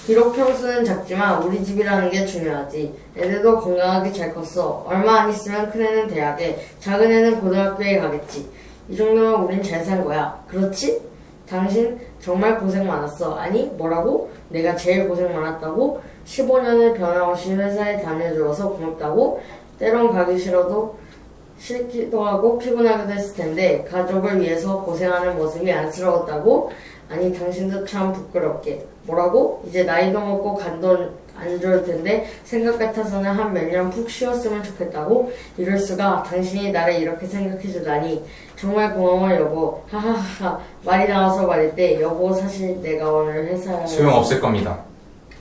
비록 평수는 작지만 우리 집이라는 게 중요하지. 애들도 건강하게 잘 컸어. 얼마 안 있으면 큰애는 대학에, 작은 애는 고등학교에 가겠지. 이 정도면 우린 잘 산 거야. 그렇지? 당신 정말 고생 많았어. 아니, 뭐라고? 내가 제일 고생 많았다고? 15년을 변함없이 회사에 다녀주어서 고맙다고? 때론 가기 싫기도 하고 피곤하기도 했을 텐데 가족을 위해서 고생하는 모습이 안쓰러웠다고? 아니, 당신도 참 부끄럽게. 뭐라고? 이제 나이도 먹고 간도 안 좋을 텐데 생각 같아서는 한 몇 년 푹 쉬었으면 좋겠다고? 이럴 수가. 당신이 나를 이렇게 생각해주다니. 정말 고마워 여보. 하하하. 말이 나와서 말일 여보, 사실 내가 오늘 회사에 소용없을 겁니다.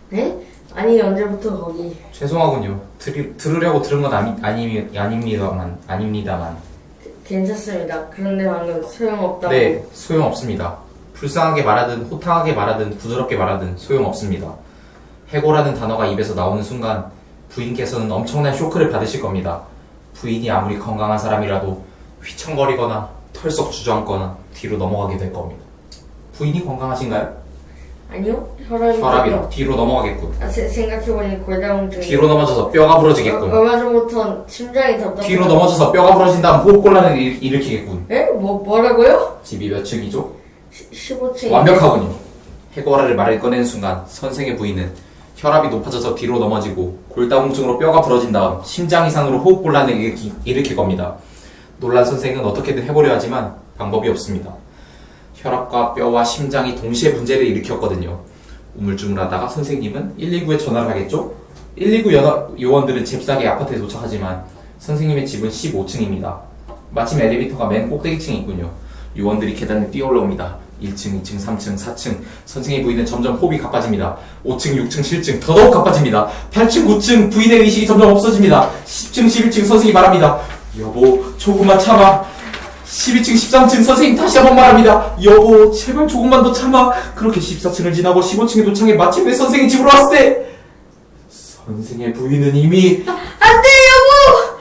네? 아니, 언제부터 거기. 죄송하군요. 들으려고 들은 건 아닙니다만. 괜찮습니다. 그런데 방금 소용없다고. 네, 소용없습니다. 불쌍하게 말하든 호탕하게 말하든 부드럽게 말하든 소용없습니다. 해고라는 단어가 입에서 나오는 순간 부인께서는 엄청난 쇼크를 받으실 겁니다. 부인이 아무리 건강한 사람이라도 휘청거리거나 털썩 주저앉거나 뒤로 넘어가게 될 겁니다. 부인이 건강하신가요? 아니요, 혈압이 뒤로 넘어가겠군. 생각해보니 골다공증. 뒤로 넘어져서 뼈가 부러지겠군. 얼마 전부터 심장이 답답해. 뒤로 넘어져서 뼈가 부러진 다음 호흡곤란을 일으키겠군. 에? 뭐라고요? 집이 몇 층이죠? 15층. 완벽하군요. 해고라를 말을 꺼내는 순간 선생의 부인은 혈압이 높아져서 뒤로 넘어지고 골다공증으로 뼈가 부러진 다음 심장 이상으로 호흡곤란을 일으킬 겁니다. 놀란 선생은 어떻게든 해보려 하지만 방법이 없습니다. 혈압과 뼈와 심장이 동시에 문제를 일으켰거든요. 우물쭈물하다가 선생님은 119에 전화를 하겠죠? 119 요원들은 잽싸게 아파트에 도착하지만 선생님의 집은 15층입니다. 마침 엘리베이터가 맨 꼭대기층에 있군요. 요원들이 계단을 뛰어 올라옵니다. 1층, 2층, 3층, 4층. 선생의 부인은 점점 호흡이 가빠집니다. 5층, 6층, 7층 더더욱 가빠집니다. 8층, 9층 부인의 의식이 점점 없어집니다. 10층, 11층 선생이 말합니다. 여보, 조금만 참아. 12층, 13층 선생님 다시 한번 말합니다. 여보, 제발 조금만 더 참아. 그렇게 14층을 지나고 15층에 도착해 마침내 선생의 집으로 왔을 때 선생의 부인은 이미 안 돼, 여보!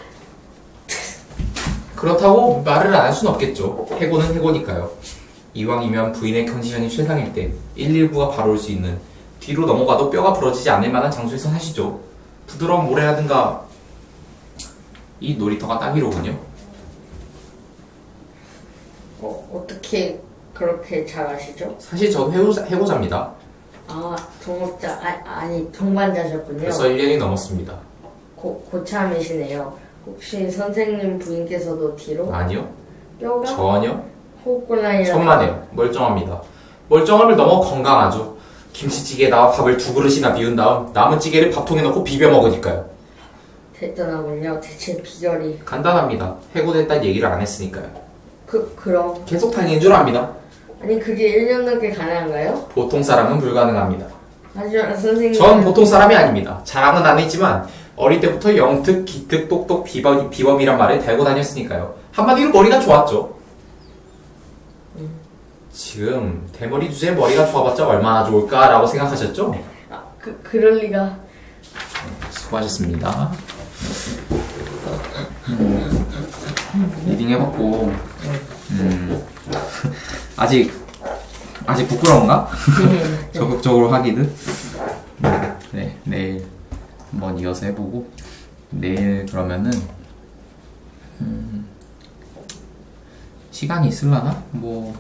그렇다고 말을 안 할 수는 없겠죠. 해고는 해고니까요. 이왕이면 부인의 컨디션이 최상일 때 119가 바로 올 수 있는 뒤로 넘어가도 뼈가 부러지지 않을 만한 장소에서 사시죠. 부드러운 모래라든가 이 놀이터가 딱이로군요. 어떻게 그렇게 잘 아시죠? 사실 저도 해고자입니다. 아, 동업자, 아니, 동반자셨군요. 벌써 1년이 넘었습니다. 고참이시네요. 혹시 선생님 부인께서도 뒤로? 아니요. 뼈가? 전혀. 호흡곤란이라. 천만에요. 멀쩡합니다. 멀쩡함을 넘어 건강하죠. 김치찌개에다가 밥을 2그릇이나 비운 다음 남은 찌개를 밥통에 넣고 비벼 먹으니까요. 대단하군요. 대체 비결이. 간단합니다. 해고됐다는 얘기를 안 했으니까요. 그럼. 계속 다니는 줄 압니다. 아니, 그게 1년 넘게 가능한가요? 보통 사람은 불가능합니다. 하지만 선생님. 전 보통 사람이 아닙니다. 자랑은 안 했지만 어릴 때부터 영특, 기특, 똑똑, 비범이란 말을 달고 다녔으니까요. 한마디로 머리가 좋았죠. 지금 대머리 주제에 머리가 좋아봤자 얼마나 좋을까라고 생각하셨죠? 그럴 리가. 수고하셨습니다. 리딩 해봤고 아직 부끄러운가? 적극적으로 하기는? 네, 내일 한번 이어서 해보고 내일 그러면은 시간이 있을라나? 뭐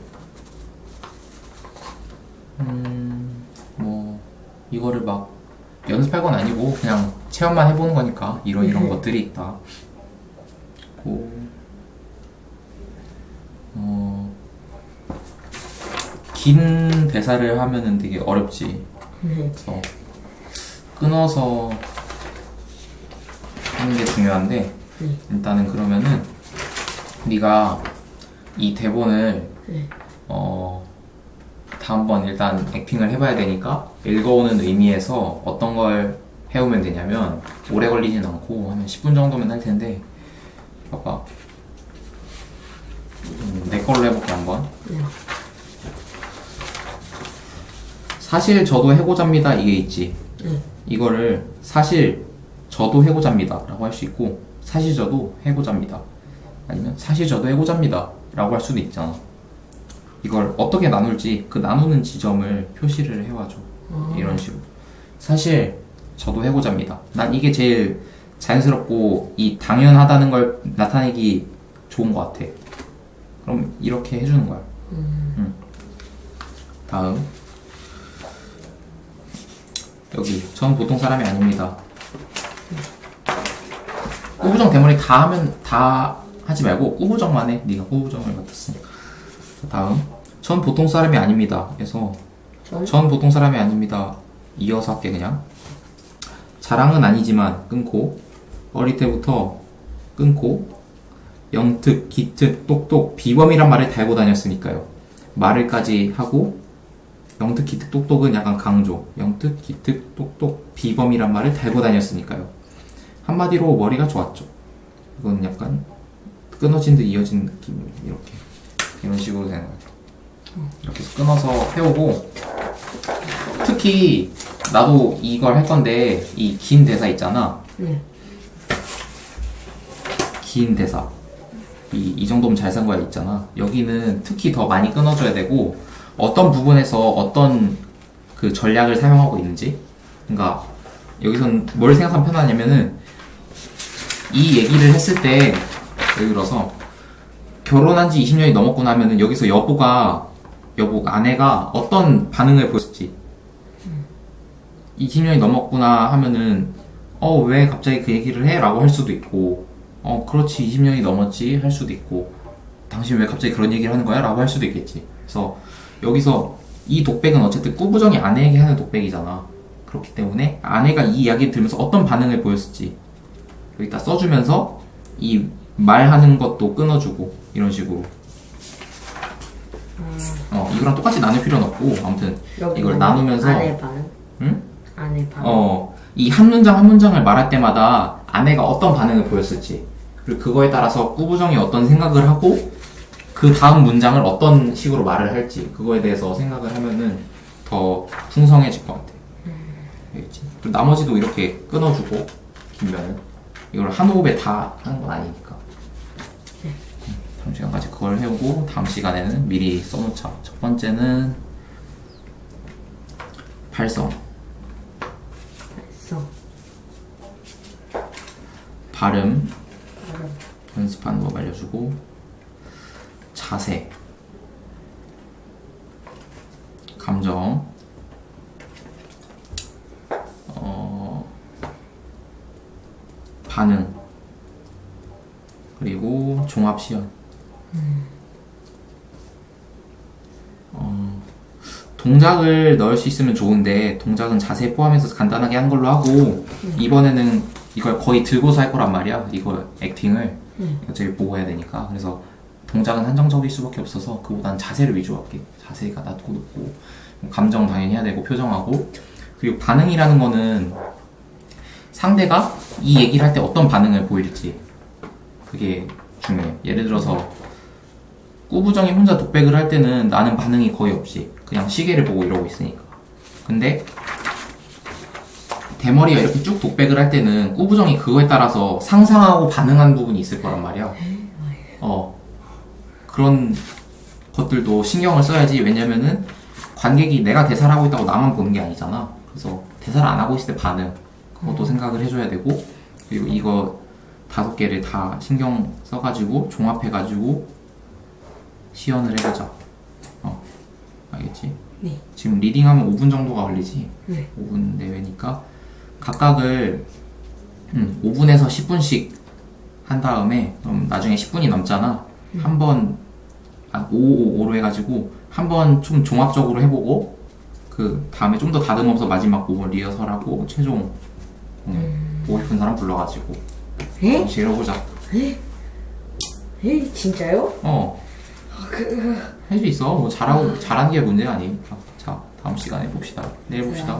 이거를 막 연습할 건 아니고 그냥 체험만 해보는 거니까 이런 것들이 있다. 긴 대사를 하면은 되게 어렵지. 그래서 끊어서 하는 게 중요한데 일단은 그러면은 네가 이 대본을 다음번 일단 액팅을 해봐야 되니까 읽어오는 의미에서 어떤 걸 해오면 되냐면 오래 걸리진 않고 한 10분 정도면 할 텐데 봐봐. 내 걸로 해볼게 한번. 사실 저도 해고자입니다 이게 있지. 이거를 사실 저도 해고자입니다 라고 할 수 있고 사실 저도 해고자입니다 아니면 사실 저도 해고자입니다 라고 할 수도 있잖아. 이걸 어떻게 나눌지 그 나누는 지점을 표시를 해와줘. 이런 식으로 사실 저도 해고자입니다. 난 이게 제일 자연스럽고 이 당연하다는 걸 나타내기 좋은 것 같아. 그럼 이렇게 해주는 거야. 다음 여기 전 보통 사람이 아닙니다. 꾸부정 대머리 다 하지 말고 꾸부정만 해. 네가 꾸부정을 맡았으니까. 다음 전 보통 사람이 아닙니다. 그래서 전 보통 사람이 아닙니다. 이어서 할게 그냥. 자랑은 아니지만 끊고 어릴 때부터 끊고 영특, 기특, 똑똑, 비범이란 말을 달고 다녔으니까요. 말을까지 하고 영특, 기특, 똑똑은 약간 강조. 영특, 기특, 똑똑, 비범이란 말을 달고 다녔으니까요. 한마디로 머리가 좋았죠. 이건 약간 끊어진 듯 이어진 느낌. 이렇게 이런 식으로 되는 거예요. 이렇게 해서 끊어서 해오고 특히 나도 이걸 할 건데 이 긴 대사 있잖아. 긴 대사 이 정도면 잘 쓴 거야 있잖아. 여기는 특히 더 많이 끊어줘야 되고 어떤 부분에서 어떤 그 전략을 사용하고 있는지. 그러니까 여기선 뭘 생각하면 편하냐면은 이 얘기를 했을 때 예를 들어서 결혼한 지 20년이 넘었구나 하면은 여기서 아내가 어떤 반응을 보였을지 20년이 넘었구나 하면은 왜 갑자기 그 얘기를 해? 라고 할 수도 있고 그렇지 20년이 넘었지 할 수도 있고 당신 왜 갑자기 그런 얘기를 하는 거야? 라고 할 수도 있겠지. 그래서 여기서 이 독백은 어쨌든 꾸부정이 아내에게 하는 독백이잖아. 그렇기 때문에 아내가 이 이야기를 들으면서 어떤 반응을 보였을지 여기다 써주면서 이 말하는 것도 끊어주고 이런 식으로 이거랑 똑같이 나눌 필요는 없고 아무튼 여기 이걸 나누면서 안에 반. 응? 안에 반. 이 한 문장 한 문장을 말할 때마다 아내가 어떤 반응을 보였을지 그리고 그거에 따라서 꾸부정이 어떤 생각을 하고 그 다음 문장을 어떤 식으로 말을 할지 그거에 대해서 생각을 하면은 더 풍성해질 것 같아. 알겠지? 그리고 나머지도 이렇게 끊어주고 길면은 이걸 한 호흡에 다 하는 건 아니니까. 다음 시간까지 그걸 해오고 다음 시간에는 미리 써놓자. 첫 번째는 발성, 발성. 발음 연습하는 법 알려주고 자세, 감정, 반응, 그리고 종합 시연. 동작을 넣을 수 있으면 좋은데 동작은 자세히 포함해서 간단하게 한 걸로 하고 이번에는 이걸 거의 들고서 할 거란 말이야. 이거 액팅을 어차피 보고 해야 되니까. 그래서 동작은 한정적일 수밖에 없어서 그보다는 자세를 위주로 할게. 자세가 낮고 높고 감정 당연히 해야 되고 표정하고 그리고 반응이라는 거는 상대가 이 얘기를 할 때 어떤 반응을 보일지 그게 중요해. 예를 들어서 꾸부정이 혼자 독백을 할 때는 나는 반응이 거의 없이 그냥 시계를 보고 이러고 있으니까. 근데 대머리가 이렇게 쭉 독백을 할 때는 꾸부정이 그거에 따라서 상상하고 반응한 부분이 있을 거란 말이야. 그런 것들도 신경을 써야지. 왜냐면은 관객이 내가 대사를 하고 있다고 나만 보는 게 아니잖아. 그래서 대사를 안 하고 있을 때 반응 그것도 생각을 해줘야 되고 그리고 이거 5개를 다 신경 써가지고 종합해가지고 시연을 해보자. 알겠지? 네. 지금 리딩하면 5분 정도가 걸리지? 네. 5분 내외니까 각각을 5분에서 10분씩 한 다음에 그럼 나중에 10분이 넘잖아. 한번 5로 해가지고 한번 좀 종합적으로 해보고 그 다음에 좀 더 다듬어서 마지막 5분 리허설하고 최종 보고 싶은 사람 불러가지고 에? 해보자. 에? 진짜요? 할 수 있어. 뭐 잘하는 게 문제가 아니니까. 자, 다음 시간에 봅시다. 내일 봅시다.